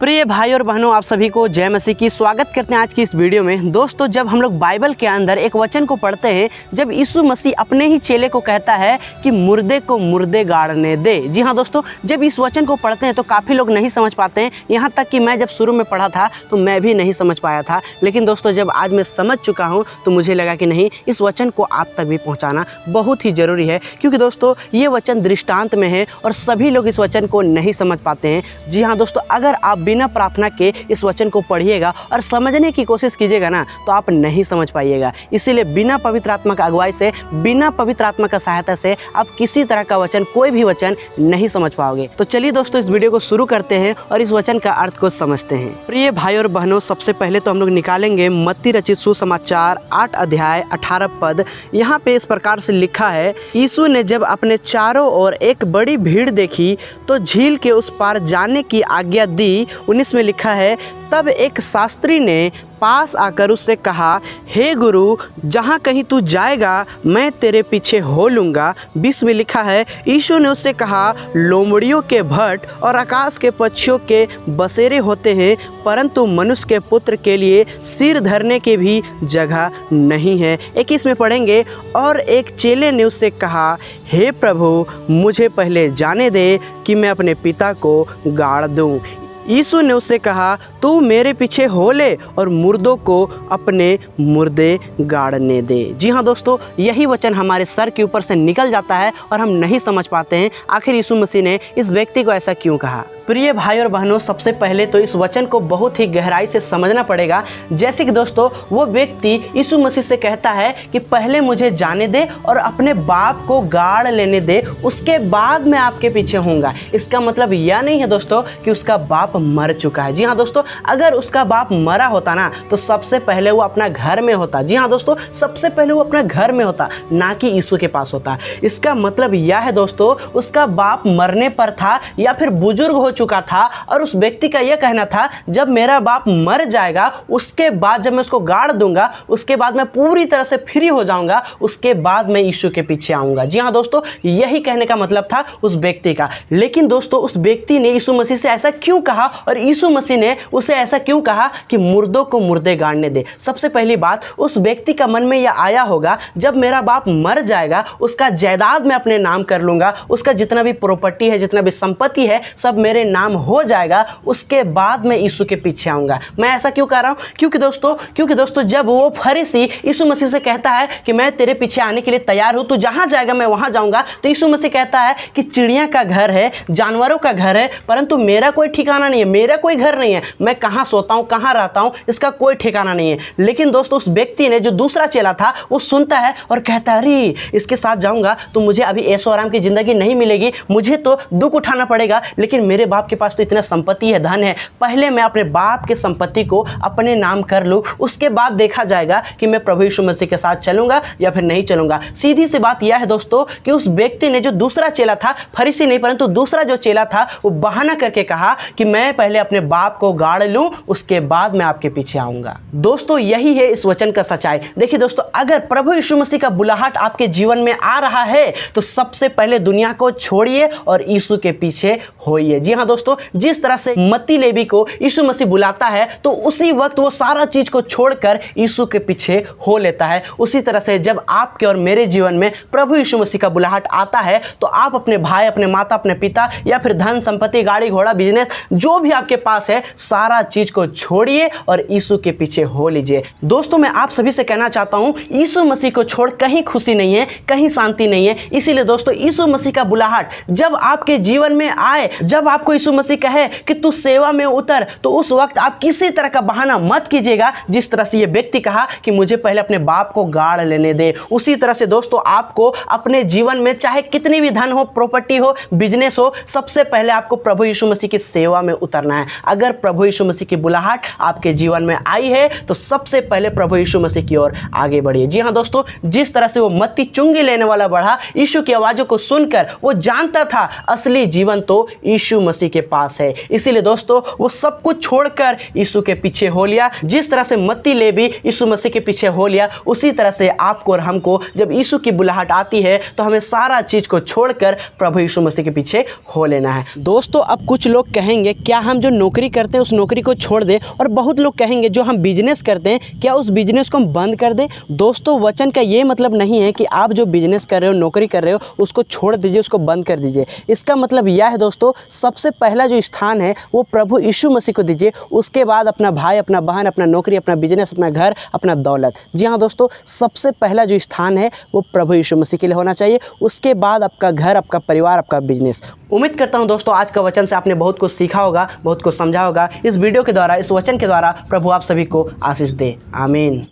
प्रिय भाई और बहनों, आप सभी को जय मसीह की स्वागत करते हैं आज की इस वीडियो में। दोस्तों, जब हम लोग बाइबल के अंदर एक वचन को पढ़ते हैं, जब यीशु मसीह अपने ही चेले को कहता है कि मुर्दे को मुर्दे गाड़ने दे। जी हाँ दोस्तों, जब इस वचन को पढ़ते हैं तो काफ़ी लोग नहीं समझ पाते हैं। यहाँ तक कि मैं जब शुरू में पढ़ा था तो मैं भी नहीं समझ पाया था, लेकिन दोस्तों जब आज मैं समझ चुका हूँ तो मुझे लगा कि नहीं, इस वचन को आप तक भी पहुँचाना बहुत ही ज़रूरी है, क्योंकि दोस्तों ये वचन दृष्टांत में है और सभी लोग इस वचन को नहीं समझ पाते हैं। जी हाँ दोस्तों, अगर आप बिना प्रार्थना के इस वचन को पढ़िएगा और समझने की कोशिश कीजिएगा ना, तो आप नहीं समझ पाइएगा। इसीलिए बिना पवित्र आत्मा का अगुवाई से, बिना पवित्र आत्मा का सहायता से आप किसी तरह का वचन, कोई भी वचन नहीं समझ पाओगे। तो चलिए दोस्तों, इस वीडियो को शुरू करते हैं और इस वचन का अर्थ को समझते हैं। प्रिय भाई और बहनों, सबसे पहले तो हम लोग निकालेंगे मत्ती रचित सुसमाचार 8 अध्याय 18 पद। यहाँ पे इस प्रकार से लिखा है, यीशु ने जब अपने चारों ओर एक बड़ी भीड़ देखी तो झील के उस पार जाने की आज्ञा दी। 19 में लिखा है, तब एक शास्त्री ने पास आकर उससे कहा, हे गुरु, जहाँ कहीं तू जाएगा मैं तेरे पीछे हो लूँगा। 20 में लिखा है, यीशु ने उससे कहा, लोमड़ियों के भट्ट और आकाश के पक्षियों के बसेरे होते हैं, परंतु मनुष्य के पुत्र के लिए सिर धरने की भी जगह नहीं है। 21 में पढ़ेंगे, और एक चेले ने उससे कहा, हे प्रभु, मुझे पहले जाने दे कि मैं अपने पिता को गाड़ दूँ। यीशु ने उससे कहा, तू मेरे पीछे हो ले और मुर्दों को अपने मुर्दे गाड़ने दे। जी हाँ दोस्तों, यही वचन हमारे सर के ऊपर से निकल जाता है और हम नहीं समझ पाते हैं आखिर यीशु मसीह ने इस व्यक्ति को ऐसा क्यों कहा। प्रिय भाई और बहनों, सबसे पहले तो इस वचन को बहुत ही गहराई से समझना पड़ेगा। जैसे कि दोस्तों, वो व्यक्ति यीशु मसीह से कहता है कि पहले मुझे जाने दे और अपने बाप को गाड़ लेने दे, उसके बाद मैं आपके पीछे होऊंगा। इसका मतलब यह नहीं है दोस्तों कि उसका बाप मर चुका है। जी हाँ दोस्तों, अगर उसका बाप मरा होता ना, तो सबसे पहले वो अपना घर में होता। जी हाँ दोस्तों, सबसे पहले वो अपना घर में होता, ना कि यीशु के पास होता। इसका मतलब यह है दोस्तों, उसका बाप मरने पर था या फिर बुजुर्ग हो चुका था, और उस व्यक्ति का यह कहना था, जब मेरा बाप मर जाएगा उसके बाद जब मैं उसको गाड़ दूंगा, उसके बाद मैं पूरी तरह से फ्री हो जाऊंगा, उसके बाद मैं यीशु के पीछे आऊंगा। जी हाँ दोस्तों, यही कहने का मतलब था उस व्यक्ति का। लेकिन दोस्तों, उस व्यक्ति ने यीशु मसीह से ऐसा क्यों कहा और यीशु मसीह ने उसे ऐसा क्यों कहा कि मुर्दों को मुर्दे गाड़ने दे? सबसे पहली बात, उस व्यक्ति का मन में यह आया होगा, जब मेरा बाप मर जाएगा उसका जायदाद मैं अपने नाम कर लूंगा, उसका जितना भी प्रॉपर्टी है, जितना भी संपत्ति है, सब मेरे नाम हो जाएगा, उसके बाद मैं यीशु के पीछे आऊंगा। मैं ऐसा क्यों कर रहा हूं? क्योंकि दोस्तों जब वो फरीसी यीशु मसीह से कहता है कि मैं तेरे पीछे आने के लिए तैयार हूं, तू जहां जाएगा मैं वहां जाऊंगा, तो यीशु मसीह कहता है कि चिड़िया का घर है, जानवरों का घर है, परंतु मेरा कोई ठिकाना नहीं है, मेरा कोई घर नहीं है, मैं कहां सोता हूं, कहां रहता हूं, इसका कोई ठिकाना नहीं है। लेकिन दोस्तों, उस व्यक्ति ने, जो दूसरा चेला था, वो सुनता है और कहता है, अरे इसके साथ जाऊंगा तो मुझे अभी ऐशो आराम की जिंदगी नहीं मिलेगी, मुझे तो दुख उठाना पड़ेगा, लेकिन मेरे बाप के पास तो इतना संपत्ति है, धन है, पहले मैं अपने बाप के संपत्ति को अपने नाम कर लूं, उसके बाद देखा जाएगा कि मैं प्रभु यीशु मसीह के साथ चलूंगा या फिर नहीं चलूंगा। सीधी सी बात यह है दोस्तों कि उस व्यक्ति ने, जो दूसरा चेला था, फरीसी नहीं परंतु दूसरा जो चेला था, वो बहाना करके कहा कि मैं पहले अपने बाप को गाड़ लूं, उसके बाद मैं आपके पीछे आऊंगा। दोस्तों, यही है इस वचन का सच्चाई। देखिए दोस्तों, अगर प्रभु यीशु मसीह का बुलाहट आपके जीवन में आ रहा है तो सबसे पहले दुनिया को छोड़िए और यीशु के पीछे होइए। जी हाँ दोस्तों, जिस तरह से मत्ती लेवी को यीशु मसीह बुलाता है तो उसी वक्त वो सारा चीज को छोड़कर यीशु के पीछे हो लेता है। उसी तरह से जब आपके और मेरे जीवन में प्रभु यीशु मसीह का बुलाहट आता है तो आप अपने भाई, अपने माता, अपने पिता या फिर धन संपत्ति, गाड़ी घोड़ा, बिजनेस, जो भी आपके पास है, सारा चीज को छोड़िए और यीशु के पीछे हो लीजिए। दोस्तों, मैं आप सभी से कहना चाहता हूं, यीशु मसीह को छोड़ कहीं खुशी नहीं है, कहीं शांति नहीं है। इसीलिए दोस्तों, यीशु मसीह का बुलाहट जब आपके जीवन में आए, जब आपको यीशु मसीह कहे कि तू सेवा में उतर, तो उस वक्त आप किसी तरह का बहाना मत कीजिएगा। जिस तरह से ये व्यक्ति कहा कि मुझे पहले अपने बाप को गाड़ लेने दे, उसी तरह से दोस्तों आपको अपने जीवन में चाहे कितनी भी धन हो, प्रॉपर्टी हो, बिजनेस हो, सबसे पहले आपको प्रभु यीशु मसीह की सेवा में उतरना है। अगर प्रभु यीशु मसीह की बुलाहट आपके जीवन में आई है तो सबसे पहले प्रभु यीशु मसीह की ओर आगे बढ़िए। जी हाँ दोस्तों, जिस तरह से वो मत्ती चुंगी लेने वाला बढ़ा, यीशु की आवाज़ों को सुनकर वो जानता था असली जीवन तो यीशु मसीह के पास है। इसीलिए दोस्तों वो सब कुछ छोड़कर यीशु के पीछे हो लिया। जिस तरह से मत्ती लेवी यीशु मसीह के पीछे हो लिया, उसी तरह से आपको और हमको जब यीशु की बुलाहट आती है तो हमें सारा चीज को छोड़कर प्रभु यीशु मसीह के पीछे हो लेना है। दोस्तों अब कुछ लोग कहेंगे क्या हम जो नौकरी करते हैं उस नौकरी को छोड़ दें, और बहुत लोग कहेंगे जो हम बिजनेस करते हैं क्या उस बिजनेस को हम बंद कर दें। दोस्तों वचन का ये मतलब नहीं है कि आप जो बिजनेस कर रहे हो, नौकरी कर रहे हो, उसको छोड़ दीजिए, उसको बंद कर दीजिए। इसका मतलब यह है दोस्तों, सबसे पहला जो स्थान है वो प्रभु यीशु मसीह को दीजिए, उसके बाद अपना भाई, अपना बहन, अपना नौकरी, अपना बिजनेस, अपना घर, अपना दौलत। जी हाँ दोस्तों, सबसे पहला जो स्थान है वो प्रभु यीशु मसीह के लिए होना चाहिए, उसके बाद आपका घर, आपका परिवार, आपका बिजनेस। उम्मीद करता हूँ दोस्तों आज का वचन से आपने बहुत कुछ सीखा होगा, बहुत कुछ समझा होगा। इस वीडियो के द्वारा, इस वचन के द्वारा प्रभु आप सभी को आशीष दे। आमीन।